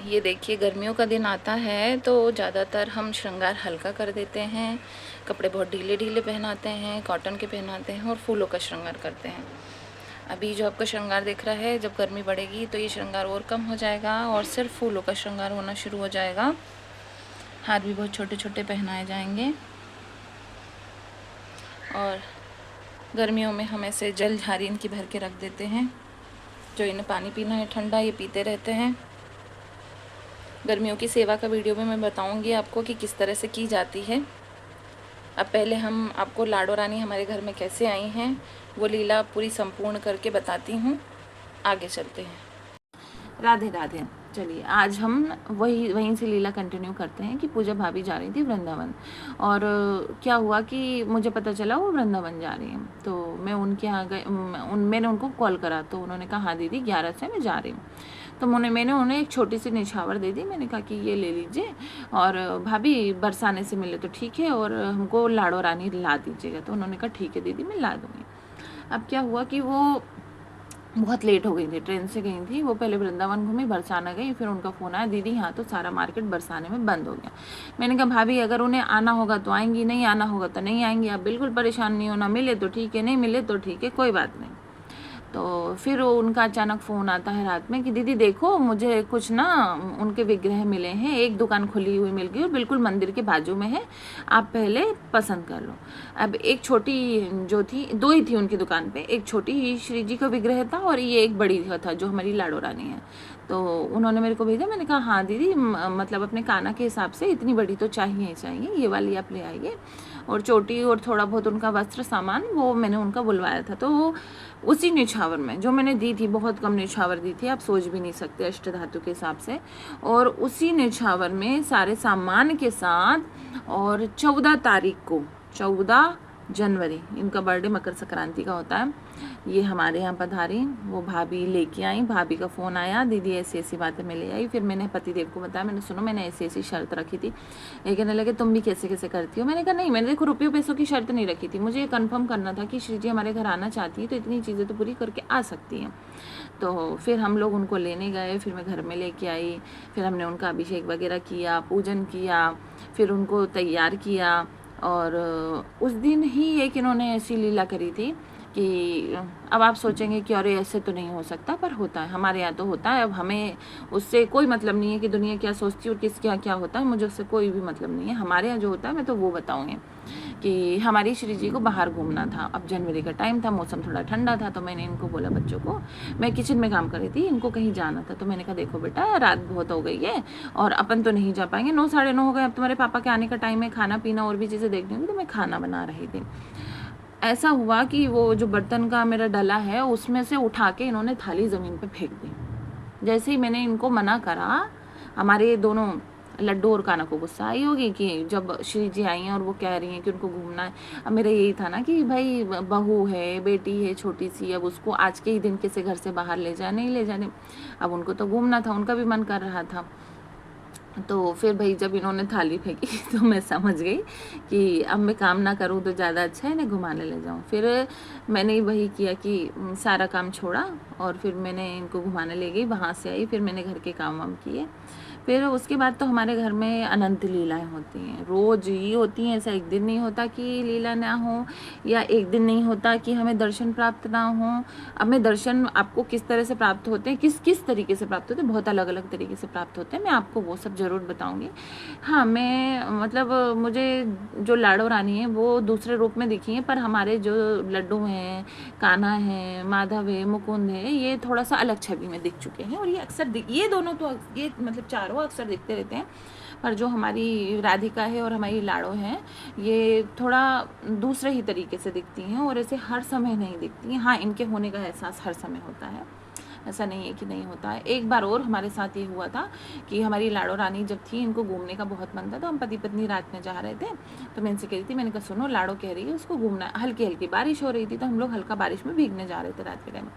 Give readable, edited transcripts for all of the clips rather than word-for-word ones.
ये देखिए, गर्मियों का दिन आता है तो ज़्यादातर हम श्रृंगार हल्का कर देते हैं, कपड़े बहुत ढीले ढीले पहनाते हैं, कॉटन के पहनाते हैं और फूलों का श्रृंगार करते हैं। अभी जो आपका श्रृंगार दिख रहा है, जब गर्मी बढ़ेगी तो ये श्रृंगार और कम हो जाएगा और सिर्फ फूलों का श्रृंगार होना शुरू हो जाएगा। हाथ भी बहुत छोटे छोटे पहनाए जाएंगे और गर्मियों में हम ऐसे जल झारी इनकी भर के रख देते हैं। जो इन्हें पानी पीना है ठंडा, ये पीते रहते हैं। गर्मियों की सेवा का वीडियो में मैं बताऊंगी आपको कि किस तरह से की जाती है। अब पहले हम आपको लाडो रानी हमारे घर में कैसे आई हैं वो लीला पूरी संपूर्ण करके बताती हूँ। आगे चलते हैं। राधे राधे। चलिए, आज हम वहीं से लीला कंटिन्यू करते हैं कि पूजा भाभी जा रही थी वृंदावन। और क्या हुआ कि मुझे पता चला वो वृंदावन जा रही हैं, तो मैं उनके यहाँ गई। मैंने उनको कॉल करा तो उन्होंने कहा हाँ दीदी 11 से मैं जा रही हूँ। तो मैंने उन्हें एक छोटी सी निछावर दे दी। मैंने कहा कि ये ले लीजिए और भाभी बरसाने से मिले तो ठीक है और हमको लाडो रानी ला दीजिएगा। तो उन्होंने कहा ठीक है दीदी, मैं ला दूँगी। अब क्या हुआ कि वो बहुत लेट हो गई थी, ट्रेन से गई थी वो। पहले वृंदावन घूमी, बरसाना गई, फिर उनका फ़ोन आया दीदी यहाँ तो सारा मार्केट बरसाने में बंद हो गया। मैंने कहा भाभी अगर उन्हें आना होगा तो आएंगी, नहीं आना होगा तो नहीं आएंगी, आप बिल्कुल परेशान नहीं होना, मिले तो ठीक है, नहीं मिले तो ठीक है, कोई बात नहीं। तो फिर उनका अचानक फ़ोन आता है रात में कि दीदी देखो मुझे कुछ ना उनके विग्रह मिले हैं, एक दुकान खुली हुई मिल गई और बिल्कुल मंदिर के बाजू में है, आप पहले पसंद कर लो। अब एक छोटी जो थी, दो ही थी उनकी दुकान पे, एक छोटी ही श्री जी का विग्रह था और ये एक बड़ी था जो हमारी लाडो रानी है। तो उन्होंने मेरे को भेजा। मैंने कहा हाँ दीदी, मतलब अपने काना के हिसाब से इतनी बड़ी तो चाहिए ही चाहिए, ये वाली आप ले आइए। और चोटी और थोड़ा बहुत उनका वस्त्र सामान वो मैंने उनका बुलवाया था। तो वो उसी निछावर में जो मैंने दी थी, बहुत कम निछावर दी थी, आप सोच भी नहीं सकते अष्ट धातु के हिसाब से, और उसी निछावर में सारे सामान के साथ। और 14 तारीख को, 14 जनवरी इनका बर्थडे मकर संक्रांति का होता है, ये हमारे यहाँ पधारी, वो भाभी लेके आई। भाभी का फ़ोन आया दीदी ऐसी ऐसी बातें मैं ले आई। फिर मैंने पतिदेव को बताया, मैंने सुनो मैंने ऐसी ऐसी शर्त रखी थी। ये कहने लगे तुम भी कैसे कैसे करती हो। मैंने कहा नहीं, मैंने देखो रुपये पैसों की शर्त नहीं रखी थी, मुझे ये कन्फर्म करना था कि श्री जी हमारे घर आना चाहती है तो इतनी चीज़ें तो पूरी करके आ सकती हैं। तो फिर हम लोग उनको लेने गए, फिर मैं घर में लेके आई, फिर हमने उनका अभिषेक वगैरह किया, पूजन किया, फिर उनको तैयार किया। और उस दिन ही एक इन्होंने ऐसी लीला करी थी कि अब आप सोचेंगे कि अरे ऐसे तो नहीं हो सकता, पर होता है, हमारे यहाँ तो होता है। अब हमें उससे कोई मतलब नहीं है कि दुनिया क्या सोचती है और किसके यहाँ क्या होता है, मुझे उससे कोई भी मतलब नहीं है। हमारे यहाँ जो होता है मैं तो वो बताऊँगी कि हमारी श्री जी को बाहर घूमना था। अब जनवरी का टाइम था, मौसम थोड़ा ठंडा था, तो मैंने इनको बोला, बच्चों को, मैं किचन में काम कर रही थी, इनको कहीं जाना था, तो मैंने कहा देखो बेटा रात बहुत हो गई है और अपन तो नहीं जा पाएंगे, 9 साढ़े 9 हो गए, अब तुम्हारे पापा के आने का टाइम है, खाना पीना और भी चीज़ें देखनी होगी। तो मैं खाना बना रही थी। ऐसा हुआ कि वो जो बर्तन का मेरा डला है उसमें से उठा के इन्होंने थाली ज़मीन पे फेंक दी। जैसे ही मैंने इनको मना करा, हमारे दोनों लड्डू और काना को गुस्सा आई होगी कि जब श्री जी आई हैं और वो कह रही हैं कि उनको घूमना है। अब मेरा यही था ना कि भाई बहू है, बेटी है छोटी सी, अब उसको आज के ही दिन किसी घर से बाहर ले जाए, नहीं ले जाने। अब उनको तो घूमना था, उनका भी मन कर रहा था। तो फिर भाई जब इन्होंने थाली फेंकी तो मैं समझ गई कि अब मैं काम ना करूँ तो ज़्यादा अच्छा है, इन्हें घुमाने ले जाऊँ। फिर मैंने वही किया कि सारा काम छोड़ा और फिर मैंने इनको घुमाने ले गई। वहाँ से आई, फिर मैंने घर के काम वाम किए। फिर उसके बाद तो हमारे घर में अनंत लीलाएं होती हैं, रोज़ ही होती हैं। ऐसा एक दिन नहीं होता कि लीला ना हो, या एक दिन नहीं होता कि हमें दर्शन प्राप्त ना हो। अब मैं दर्शन आपको किस तरह से प्राप्त होते हैं, किस किस तरीके से प्राप्त होते हैं, बहुत अलग अलग तरीके से प्राप्त होते हैं, मैं आपको वो सब ज़रूर बताऊँगी। हाँ, मैं मतलब मुझे जो लाडो रानी है वो दूसरे रूप में दिखी हैं, पर हमारे जो लड्डू हैं, कान्हा है, माधव है, मुकुंद है, ये थोड़ा सा अलग छवि में दिख चुके हैं। और ये अक्सर ये दोनों तो ये मतलब चारों अक्सर दिखते रहते हैं, पर जो हमारी राधिका है और हमारी लाडो है ये थोड़ा दूसरे ही तरीके से दिखती हैं और ऐसे हर समय नहीं दिखती हैं। हाँ, इनके होने का एहसास हर समय होता है, ऐसा नहीं है कि नहीं होता है। एक बार और हमारे साथ ये हुआ था कि हमारी लाडो रानी जब थी, इनको घूमने का बहुत मन था, तो हम पति पत्नी रात में जा रहे थे। तो मैं इनसे कह रही थी, मैंने कहा सुनो लाडो कह रही है उसको घूमना, हल्की हल्की बारिश हो रही थी, तो हम लोग हल्का बारिश में भीगने जा रहे थे रात के टाइम।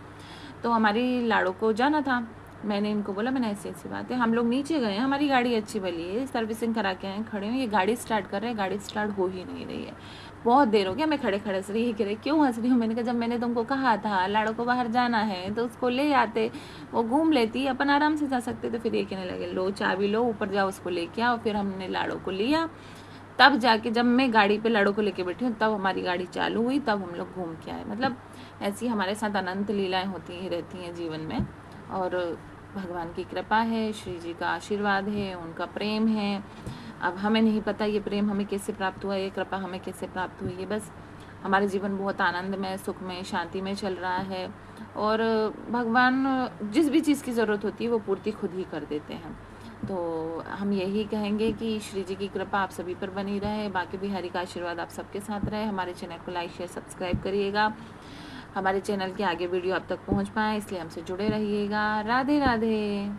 तो हमारी लाडो को जाना था, मैंने इनको बोला मैंने ऐसी ऐसी बात है, हम लोग नीचे गए हैं, हमारी गाड़ी अच्छी भली है, सर्विसिंग करा के आए, खड़े हैं, ये गाड़ी स्टार्ट कर रहे हैं, गाड़ी स्टार्ट हो ही नहीं रही है, बहुत देर हो गया। मैं खड़े खड़े से रही कह रहे क्यों हंस रही हूँ? मैंने कहा जब मैंने तुमको कहा था लाड़ो को बाहर जाना है तो उसको ले आते, वो घूम लेती, अपन आराम से जा सकते। तो फिर ये कहने लगे लो चाबी लो, ऊपर जाओ उसको लेके आओ। फिर हमने लाड़ो को लिया, तब जाके जब मैं गाड़ी पे लाड़ो को लेके बैठी हूँ तब हमारी गाड़ी चालू हुई, तब हम लोग घूम के आए। मतलब ऐसी हमारे साथ अनंत लीलाएं होती ही रहती हैं जीवन में, और भगवान की कृपा है, श्री जी का आशीर्वाद है, उनका प्रेम है। अब हमें नहीं पता ये प्रेम हमें कैसे प्राप्त हुआ, ये कृपा हमें कैसे प्राप्त हुई है, बस हमारे जीवन बहुत आनंदमय, सुखमय, शांति में चल रहा है। और भगवान जिस भी चीज़ की ज़रूरत होती है वो पूर्ति खुद ही कर देते हैं। तो हम यही कहेंगे कि श्री जी की कृपा आप सभी पर बनी रहे, बाकी बिहारी का आशीर्वाद आप सबके साथ रहे। हमारे चैनल को लाइक शेयर सब्सक्राइब करिएगा, हमारे चैनल के आगे वीडियो आप तक पहुंच पाए इसलिए हमसे जुड़े रहिएगा। राधे राधे।